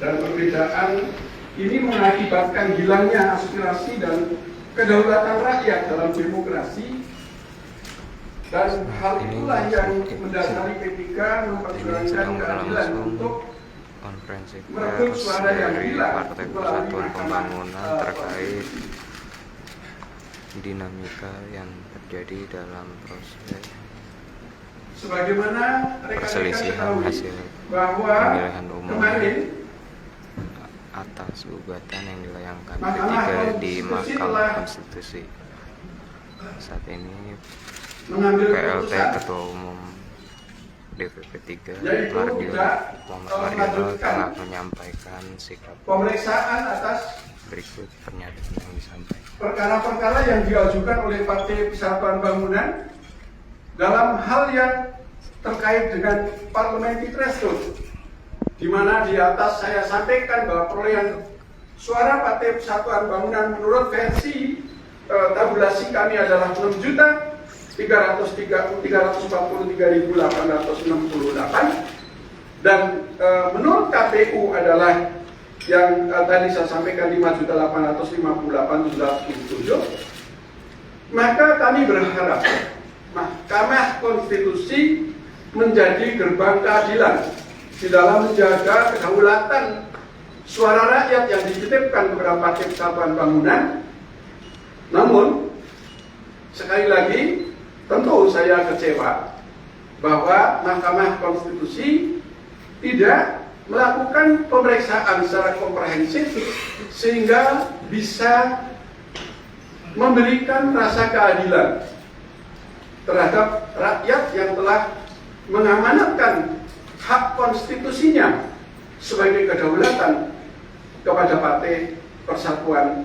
dan perbedaan ini mengakibatkan hilangnya aspirasi dan kedaulatan rakyat dalam demokrasi, dan hal itulah yang mendasari P3 memperjuangkan keadilan untuk konferensi merebut pers suara yang dari hilang Partai Persatuan Pembangunan terkait dinamika yang terjadi dalam proses sebagaimana rekan-rekan perselisihan ketahui hasil bahwa pemilihan umum kemarin atas gugatan yang dilayangkan Mahkamah P3 di Konstitusi Mahkamah telah Konstitusi. Saat ini mengambil PLT keputusan Ketua Umum DPP 3 yaitu tidak Mardiono telah menyampaikan sikap pemeriksaan atas berikut pernyataan yang disampaikan. perkara-perkara yang diajukan oleh Partai Persatuan Bangunan dalam hal yang terkait dengan parliamentary threshold, di mana di atas saya sampaikan bahwa perolehan suara Partai Persatuan Bangunan menurut versi tabulasi kami adalah 6.343.868 dan menurut KPU adalah yang tadi saya sampaikan 5.858.777. Maka kami berharap Mahkamah Konstitusi menjadi gerbang keadilan di dalam menjaga kedaulatan suara rakyat yang dititipkan kepada Partai Persatuan Bangunan. Namun sekali lagi tentu saya kecewa bahwa Mahkamah Konstitusi tidak melakukan pemeriksaan secara komprehensif sehingga bisa memberikan rasa keadilan terhadap rakyat yang telah mengamanatkan hak konstitusinya sebagai kedaulatan kepada Partai Persatuan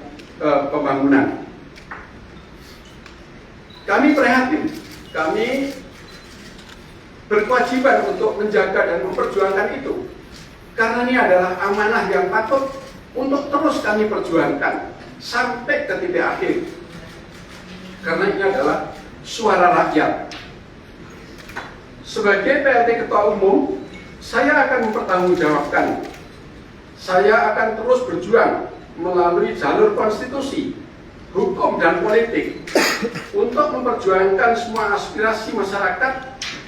Pembangunan. Kami prihatin, kami berkewajiban untuk menjaga dan memperjuangkan itu, karena ini adalah amanah yang patut untuk terus kami perjuangkan sampai ke titik akhir, karena ini adalah suara rakyat. Sebagai PLT Ketua Umum, saya akan mempertanggungjawabkan. Saya akan terus berjuang melalui jalur konstitusi, hukum, dan politik untuk memperjuangkan semua aspirasi masyarakat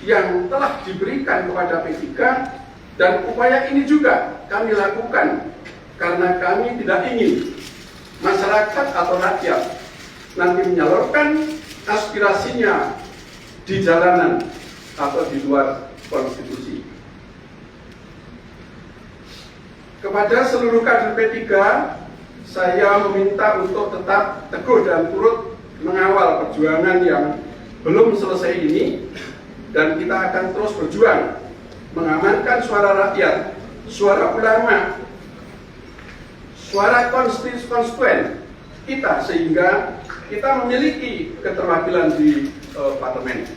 yang telah diberikan kepada P3, dan upaya ini juga kami lakukan karena kami tidak ingin masyarakat atau rakyat nanti menyalurkan aspirasinya di jalanan atau di luar konstitusi. Kepada seluruh kader P3, saya meminta untuk tetap teguh dan turut mengawal perjuangan yang belum selesai ini, dan kita akan terus berjuang mengamankan suara rakyat, suara ulama, suara konstituen kita, sehingga kita memiliki keterwakilan di parlemen.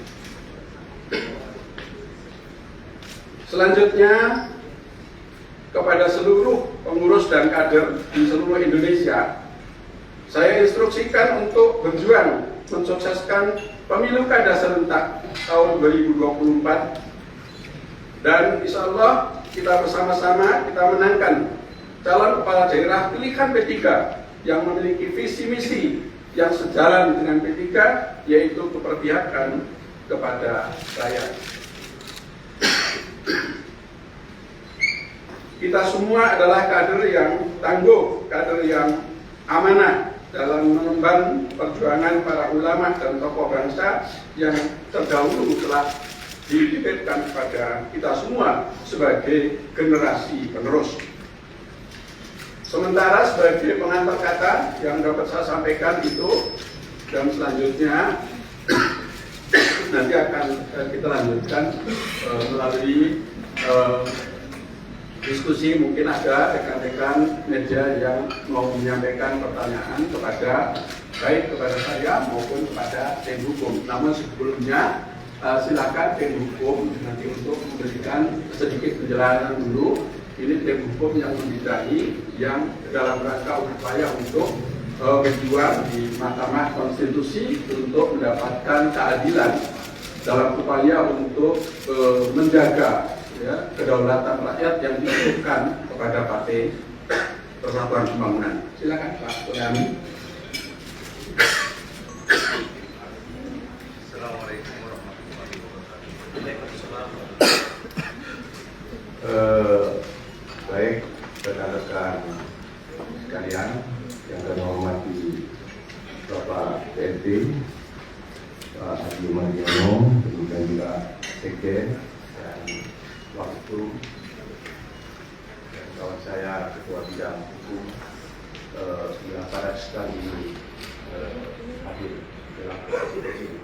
Selanjutnya, kepada seluruh pengurus dan kader di seluruh Indonesia, saya instruksikan untuk berjuang mensukseskan pemilu kada serentak tahun 2024, dan insya Allah kita bersama-sama kita menangkan calon kepala daerah pilihan P3 yang memiliki visi misi yang sejalan dengan P3, yaitu keberpihakan kepada rakyat. Kita semua adalah kader yang tangguh, kader yang amanah dalam mengemban perjuangan para ulama dan tokoh bangsa yang terdahulu telah dititipkan kepada kita semua sebagai generasi penerus. Sementara sebagai pengantar kata yang dapat saya sampaikan itu, dan selanjutnya nanti akan kita lanjutkan melalui diskusi. Mungkin ada rekan-rekan media yang mau menyampaikan pertanyaan baik kepada saya maupun kepada tim hukum. Namun sebelumnya silakan tim hukum nanti untuk memberikan sedikit penjelasan dulu. Ini tim hukum yang membidangi, yang dalam rangka upaya untuk berjuang di Mahkamah Konstitusi untuk mendapatkan keadilan dalam upaya untuk menjaga kedaulatan rakyat yang dititipkan kepada Partai Persatuan Pembangunan. Silakan Pak Boyamin. Assalamualaikum warahmatullahi wabarakatuh. Baik, rekan-rekan sekalian yang kami hormati Bapak PNT, Pak Adi Mardiono, kemudian juga Sekjen dan Waktu, dan kawan saya Ketua Bidang Hukum yang pada sekali hadir dalam proses ini.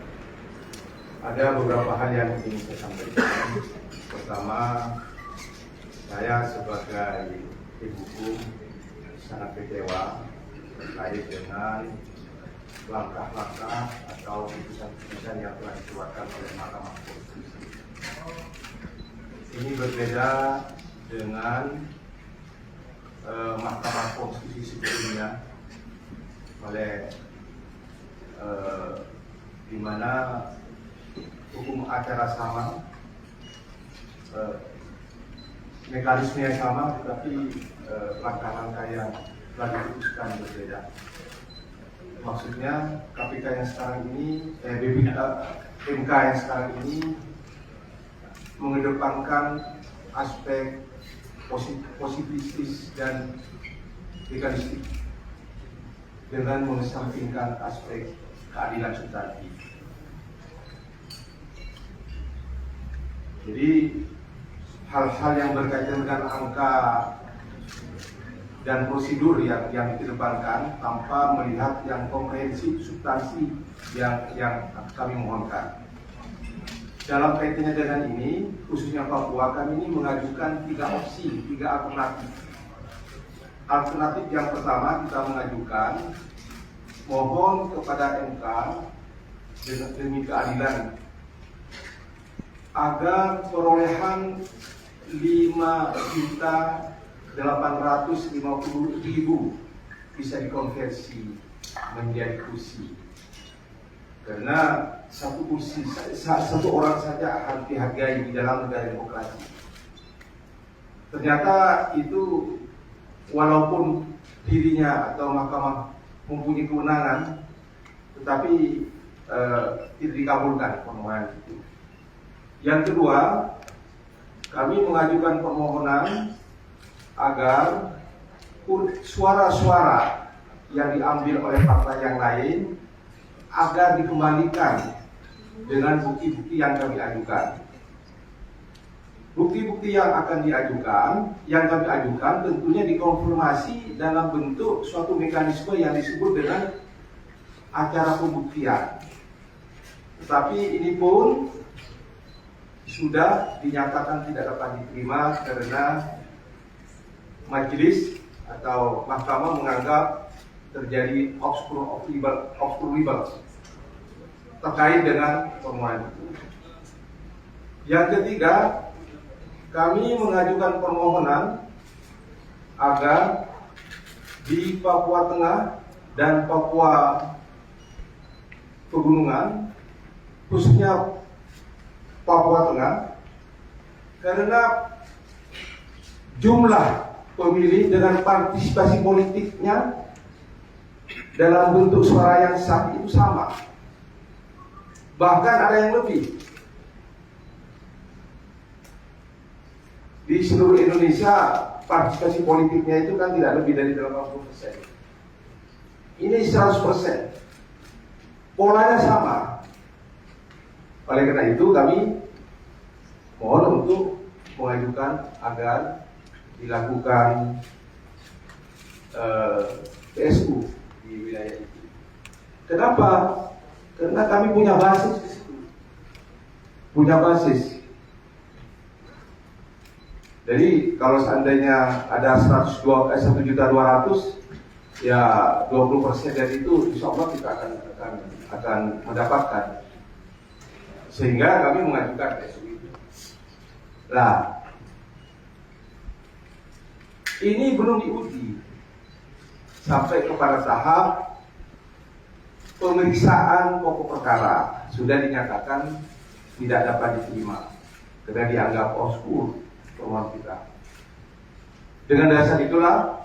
Ada beberapa hal yang ingin saya sampaikan. Pertama, saya sebagai tim hukum sangat kecewa terkait dengan langkah-langkah atau putusan-putusan yang telah dikeluarkan oleh Mahkamah Konstitusi. Ini berbeda dengan Mahkamah Konstitusi sebelumnya, oleh di mana hukum acara sama, mekanisme yang sama, tetapi langkah-langkah yang telah diputuskan berbeda. Maksudnya KPK yang sekarang ini, MK yang sekarang ini mengedepankan aspek positifis dan legalistik dengan mengesampingkan aspek keadilan substantif. Jadi hal-hal yang berkaitan dengan angka dan prosedur yang dikedepankan tanpa melihat yang komprehensif substansi yang kami mohonkan. Dalam kaitannya dengan ini, khususnya Papua, kami ini mengajukan 3 opsi, 3 alternatif. Alternatif yang pertama, kita mengajukan mohon kepada MK demi keadilan agar perolehan 5.850.000 bisa dikonversi menjadi kursi. Karena satu kursi, satu orang saja harus dihargai di dalam negara demokrasi. Ternyata itu walaupun dirinya atau mahkamah mempunyai kewenangan, tetapi tidak dikabulkan permohonan itu. Yang kedua, kami mengajukan permohonan agar suara-suara yang diambil oleh partai yang lain agar dikembalikan dengan bukti-bukti yang kami ajukan. Bukti-bukti yang kami ajukan tentunya dikonfirmasi dalam bentuk suatu mekanisme yang disebut dengan acara pembuktian. Tetapi ini pun sudah dinyatakan tidak dapat diterima karena majelis atau mahkamah menganggap terjadi obscure libel terkait dengan permohonan itu. Yang ketiga, kami mengajukan permohonan agar di Papua Tengah dan Papua Pegunungan, khususnya Papua Tengah, karena jumlah pemilih dengan partisipasi politiknya dalam bentuk suara yang sah itu sama, bahkan ada yang lebih. Di seluruh Indonesia partisipasi politiknya itu kan tidak lebih dari 80%. Ini 100%. Polanya sama. Oleh karena itu kami mohon untuk mengajukan agar dilakukan PSU di wilayah itu. Kenapa? Karena kami punya basis di situ. Punya basis. Jadi kalau seandainya ada 1.200.000, ya 20% dari itu insya Allah kita akan mendapatkan. Sehingga kami mengajukan PSU itu. Nah, ini belum diuji sampai kepada tahap pemeriksaan pokok perkara, sudah dinyatakan tidak dapat diterima karena dianggap obskur permohonan kita. Dengan dasar itulah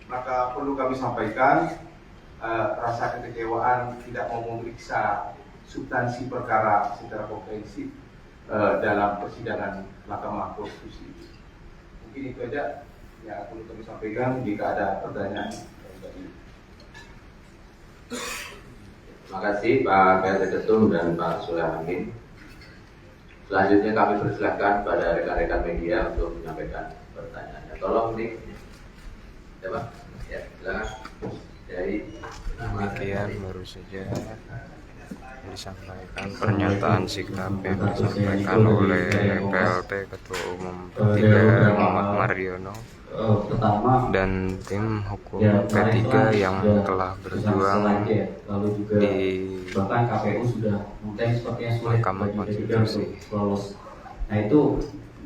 maka perlu kami sampaikan rasa kekecewaan tidak mau memeriksa substansi perkara secara komprehensif dalam persidangan Mahkamah Konstitusi. Mungkin itu aja yang perlu kami sampaikan. Jika ada pertanyaan, Terima kasih Pak PLT Ketum dan Pak Sulaiman. Selanjutnya kami persilahkan pada rekan-rekan media untuk menyampaikan pertanyaannya. Tolong nih, ya Pak. Ya, silakan. Dari Demikian baru saja disampaikan pernyataan sikap yang disampaikan oleh PLT Ketua Umum P3 Muhammad Mardiono dan tim hukum P3 yang telah berjuang lalu juga di bahkan KPU sudah mungkin sepertinya sulit Mahkamah bagi P3 Konstitusi. untuk lolos. Nah itu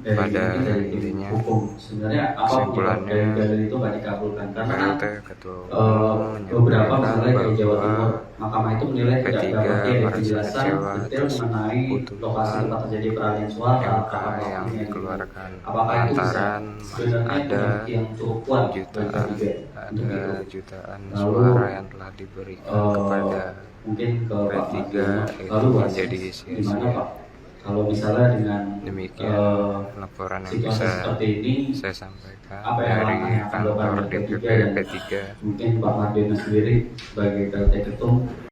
Pada dari tim intinya, hukum sebenarnya apa kesimpulannya, dari dalil itu nggak dikabulkan karena PLT Ketua Umum beberapa menyampaikan misalnya dari Jawa Timur bahwa Mahkamah itu menilai tidak P3 dapat ada merasa penjelasan kecewa detail atas mengenai putusan lokasi tempat terjadi peralihan suara MK apakah yang ini dikeluarkan apakah itu bisa lantaran masih sebenarnya ada bukti yang cukup kuat bagi jutaan P3 untuk itu. jutaan Lalu, suara yang telah diberikan kepada mungkin ke Pak P3 Mardiono. itu Lalu menjadi gimana sia-sia. Pak kalau misalnya dengan Demikian laporan yang situasi bisa seperti ini saya sampaikan apa yang dari akan dilakukan kantor oleh DPP P3 dan P3. mungkin Pak Mardiono sendiri sebagai PLT Ketum